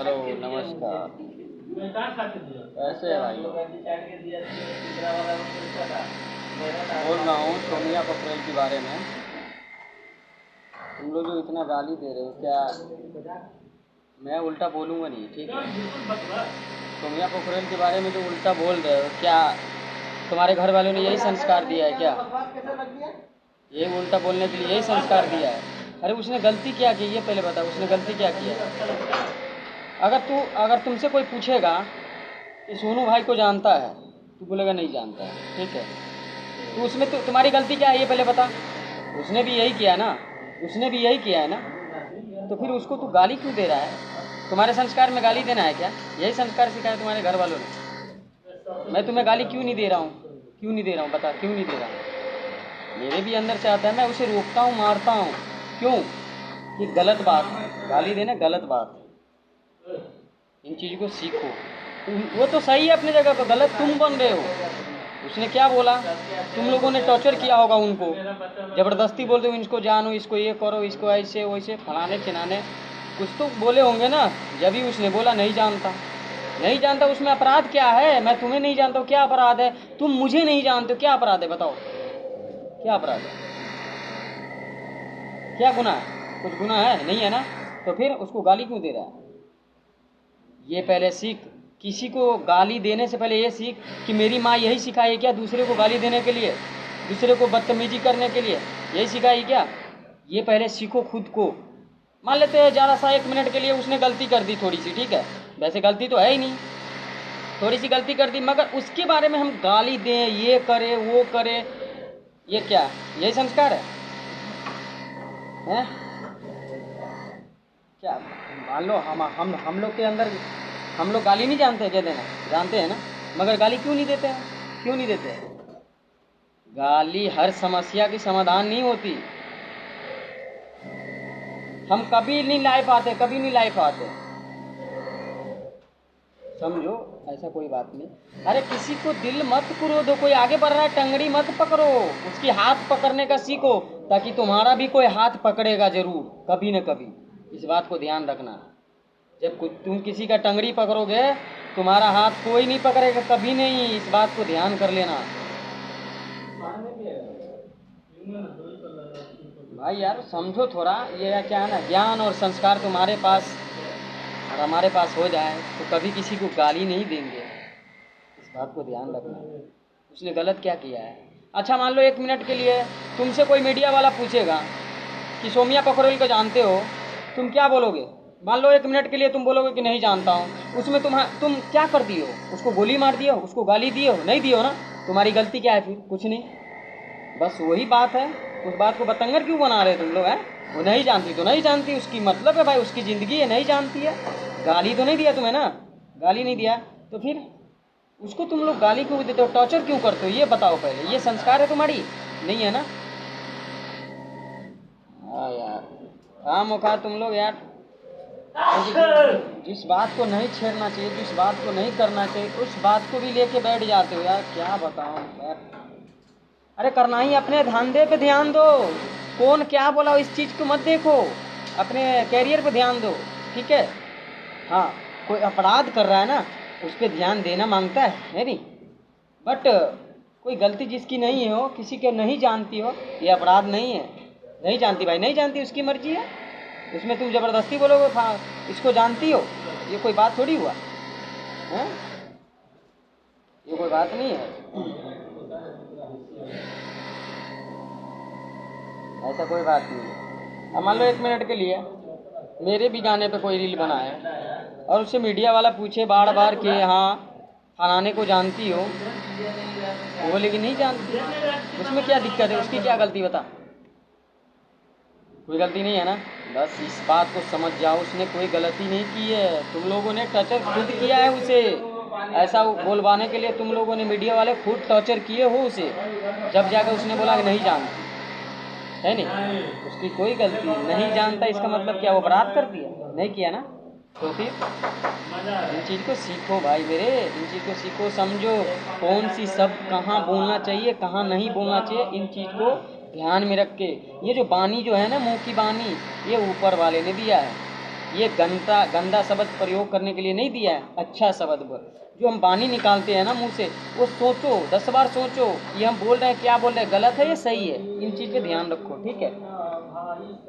Hello नमस्कार। कैसे है भाई लोग? बोल रहा हूँ सोनिया पोखरेल के बारे में। तुम लोग जो इतना गाली दे रहे हो, क्या मैं उल्टा बोलूँगा नहीं, ठीक है? सोनिया पोखरेल के बारे में जो उल्टा बोल रहे हो, क्या तुम्हारे घर वालों ने यही संस्कार दिया है क्या? ये उल्टा बोलने के लिए यही संस्कार दिया है? अरे उसने गलती क्या की ये पहले बता, उसने गलती क्या किया है? अगर तुमसे कोई पूछेगा कि सोनू भाई को जानता है, तू बोलेगा नहीं जानता है, ठीक है? तो उसमें तुम्हारी गलती क्या है ये पहले बता। उसने भी यही किया ना, उसने भी यही किया है ना, तो फिर उसको तू गाली क्यों दे रहा है? तुम्हारे संस्कार में गाली देना है क्या? यही संस्कार सिखाया तुम्हारे घर वालों ने? मैं तुम्हें गाली क्यों नहीं दे रहा हूँ, क्यों नहीं दे रहा हूँ बता, क्यों नहीं दे रहा हूँ? मेरे भी अंदर से आता है, मैं उसे रोकता हूँ, मारता हूँ। क्यों? ये गलत बात, गाली देना गलत बात। इन चीज़ को सीखो। वो तो सही है अपनी जगह पर, गलत तुम बन रहे हो। उसने क्या बोला? तुम लोगों ने टॉर्चर किया होगा उनको, ज़बरदस्ती बोलते हो इनको जानो, इसको ये करो, इसको ऐसे वैसे फलाने खिलाने, कुछ तो बोले होंगे ना। जब ही उसने बोला नहीं जानता, नहीं जानता, उसमें अपराध क्या है? मैं तुम्हें नहीं जानता हूँ, क्या अपराध है? तुम मुझे नहीं जानते हो, क्या अपराध है बताओ? क्या अपराध है? क्या गुनाह है? कुछ गुनाह है? नहीं है ना, तो फिर उसको गाली क्यों दे रहा है? ये पहले सीख। किसी को गाली देने से पहले ये सीख कि मेरी माँ यही सिखाई क्या दूसरे को गाली देने के लिए, दूसरे को बदतमीजी करने के लिए? यही सिखाई क्या? ये पहले सीखो खुद को। मान लेते हैं ज़्यादा सा 1 मिनट के लिए उसने गलती कर दी थोड़ी सी, ठीक है? वैसे गलती तो है ही नहीं, थोड़ी सी गलती कर दी, मगर उसके बारे में हम गाली दें, ये करे वो करे, ये क्या? यही संस्कार है? हैं? क्या मान लो हम लोग के अंदर, हम लोग गाली नहीं जानते क्या देना? जानते हैं ना, मगर गाली क्यों नहीं देते हैं? क्यों नहीं देते हैं? गाली हर समस्या की समाधान नहीं होती। हम कभी नहीं ला पाते, कभी नहीं ला पाते, समझो। ऐसा कोई बात नहीं। अरे किसी को दिल मत करो दो, कोई आगे बढ़ रहा है टंगड़ी मत पकड़ो, उसकी हाथ पकड़ने का सीखो, ताकि तुम्हारा भी कोई हाथ पकड़ेगा जरूर कभी न कभी। इस बात को ध्यान रखना। जब तुम किसी का टंगड़ी पकड़ोगे, तुम्हारा हाथ कोई नहीं पकड़ेगा कभी नहीं, इस बात को ध्यान कर लेना भाई। यार समझो थोड़ा, ये क्या है ना, ज्ञान और संस्कार तुम्हारे पास और हमारे पास हो जाए तो कभी किसी को गाली नहीं देंगे, इस बात को ध्यान रखना। उसने गलत क्या किया है? अच्छा मान लो 1 मिनट के लिए तुमसे कोई मीडिया वाला पूछेगा कि सोनिया पोखरेल को जानते हो, तुम क्या बोलोगे? मान लो 1 मिनट के लिए तुम बोलोगे कि नहीं जानता हूँ, उसमें तुम क्या कर दिए हो? उसको गोली मार दिए हो? उसको गाली दिए हो? नहीं दिए हो ना? तुम्हारी गलती क्या है फिर? कुछ नहीं, बस वही बात है। उस बात को बतंगर क्यों बना रहे तुम लोग? हैं वो नहीं जानती तो नहीं जानती, उसकी मतलब है भाई, उसकी ज़िंदगी है, नहीं जानती है। गाली तो नहीं दिया तुम्हें ना, गाली नहीं दिया, तो फिर उसको तुम लोग गाली क्यों देते हो, टॉर्चर क्यों करते हो? ये बताओ पहले। ये संस्कार है तुम्हारी? नहीं है ना? हाँ यार, काम औकात तुम लोग यार, जिस बात को नहीं छेड़ना चाहिए, जिस बात को नहीं करना चाहिए, उस बात को भी लेके बैठ जाते हो यार, क्या बताऊं यार। अरे करना ही अपने धंधे पे ध्यान दो, कौन क्या बोला इस चीज़ को मत देखो, अपने कैरियर पे ध्यान दो, ठीक है? हाँ, कोई अपराध कर रहा है ना, उस पर ध्यान देना मांगता है नहीं, बट कोई गलती जिसकी नहीं हो, किसी के नहीं जानती हो, ये अपराध नहीं है। नहीं जानती भाई, नहीं जानती, उसकी मर्जी है। उसमें तुम ज़बरदस्ती बोलोगे हाँ इसको जानती हो, ये कोई बात थोड़ी हुआ है, ये कोई बात नहीं है, ऐसा कोई बात नहीं है। अब मान लो 1 मिनट के लिए मेरे भी गाने पे कोई रील बनाए और उससे मीडिया वाला पूछे बार बार कि हाँ फलाने को जानती हो, वो बोले कि नहीं जानती, उसमें क्या दिक्कत है? उसकी क्या गलती बता? कोई गलती नहीं है ना? बस इस बात को समझ जाओ, उसने कोई गलती नहीं की है, तुम लोगों ने टॉर्चर खुद किया है उसे। ऐसा बोलवाने के लिए तुम लोगों ने, मीडिया वाले खुद टॉर्चर किए हो उसे, जब जाकर उसने बोला कि नहीं जानती, है नहीं? उसकी कोई गलती नहीं, जानता इसका मतलब क्या वो अपराध कर दिया? नहीं किया ना? तो फिर इन चीज़ को सीखो भाई मेरे, इन चीज़ को सीखो, समझो कौन सी शब्द कहाँ बोलना चाहिए, कहाँ नहीं बोलना चाहिए, इन चीज़ को ध्यान में रख के। ये जो बानी जो है ना, मुंह की बानी, ये ऊपर वाले ने दिया है, ये गंदा शब्द प्रयोग करने के लिए नहीं दिया है, अच्छा शब्द जो हम वाणी निकालते हैं ना मुंह से, वो सोचो, 10 बार सोचो ये हम बोल रहे हैं क्या बोल रहे हैं, गलत है या सही है, इन चीज़ पे ध्यान रखो, ठीक है।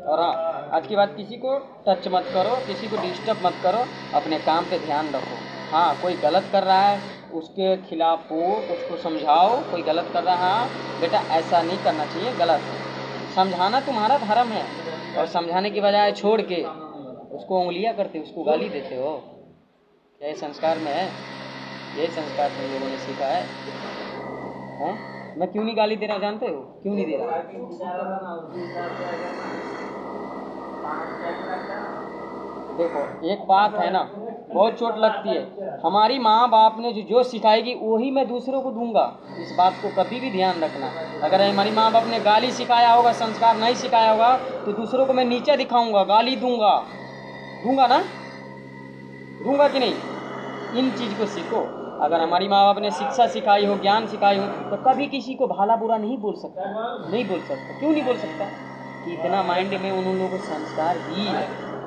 और हाँ, आज की बात, किसी को टच मत करो, किसी को डिस्टर्ब मत करो, अपने काम पे ध्यान रखो। हाँ, कोई गलत कर रहा है उसके खिलाफ हो, उसको समझाओ, कोई गलत कर रहा है, हाँ बेटा ऐसा नहीं करना चाहिए, गलत है, समझाना तुम्हारा धर्म है। और समझाने की बजाय छोड़ के उसको उंगलियां करते, उसको गाली देते हो, क्या ये संस्कार में है? यही संस्कार तुम लोगों ने सीखा है, हैं? मैं क्यों नहीं गाली दे रहा जानते हो? क्यों नहीं दे रहा? देखो एक बात है ना, बहुत चोट लगती है, हमारी माँ बाप ने जो सिखाएगी वही मैं दूसरों को दूंगा, इस बात को कभी भी ध्यान रखना। अगर हमारी माँ बाप ने गाली सिखाया होगा, संस्कार नहीं सिखाया होगा, तो दूसरों को मैं नीचा दिखाऊंगा, गाली दूंगा ना, दूंगा कि नहीं? इन चीज़ को सीखो। अगर हमारी माँ बाप ने शिक्षा सिखाई हो, ज्ञान सिखाई हो, तो कभी किसी को भला बुरा नहीं बोल सकता, नहीं बोल सकता। क्यों नहीं बोल सकता? कि इतना माइंड में उन लोगों को संस्कार दी है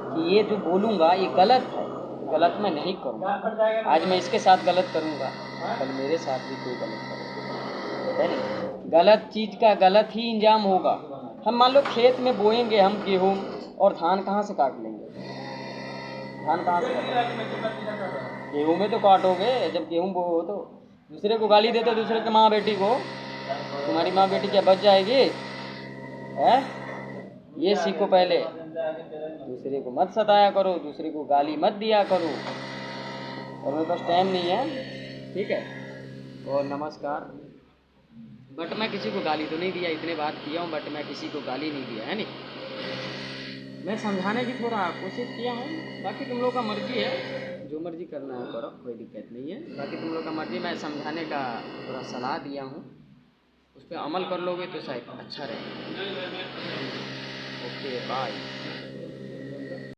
कि ये जो बोलूँगा ये गलत है, गलत मैं नहीं करूँगा। आज मैं इसके साथ गलत करूँगा, कल मेरे साथ भी कोई गलत करेगा, है नहीं? गलत चीज़ का गलत ही इंजाम होगा। हम मान लो खेत में बोएंगे हम गेहूँ, और धान कहाँ से काट लेंगे? धान कहाँ से काटोगे? गेहूँ में तो काटोगे। जब गेहूँ बो तो दूसरे को गाली देते, दूसरे के माँ बेटी को, तुम्हारी माँ बेटी क्या बच जाएगी? है? ये सीखो पहले, दूसरे को मत सताया करो, दूसरे को गाली मत दिया करो। और मेरे पास टाइम नहीं है, ठीक है? और नमस्कार। बट मैं किसी को गाली तो नहीं दिया, इतने बात किया हूँ, बट मैं किसी को गाली नहीं दिया, है नहीं? मैं समझाने की थोड़ा कोशिश किया हूँ, बाकी तुम लोग का मर्जी है, जो मर्जी करना है करो, कोई दिक्कत नहीं है। बाकी तुम लोग का मर्जी, मैं समझाने का थोड़ा सलाह दिया हूँ, उस पर अमल कर लोगे तो शायद अच्छा रहेगा। Okay bye.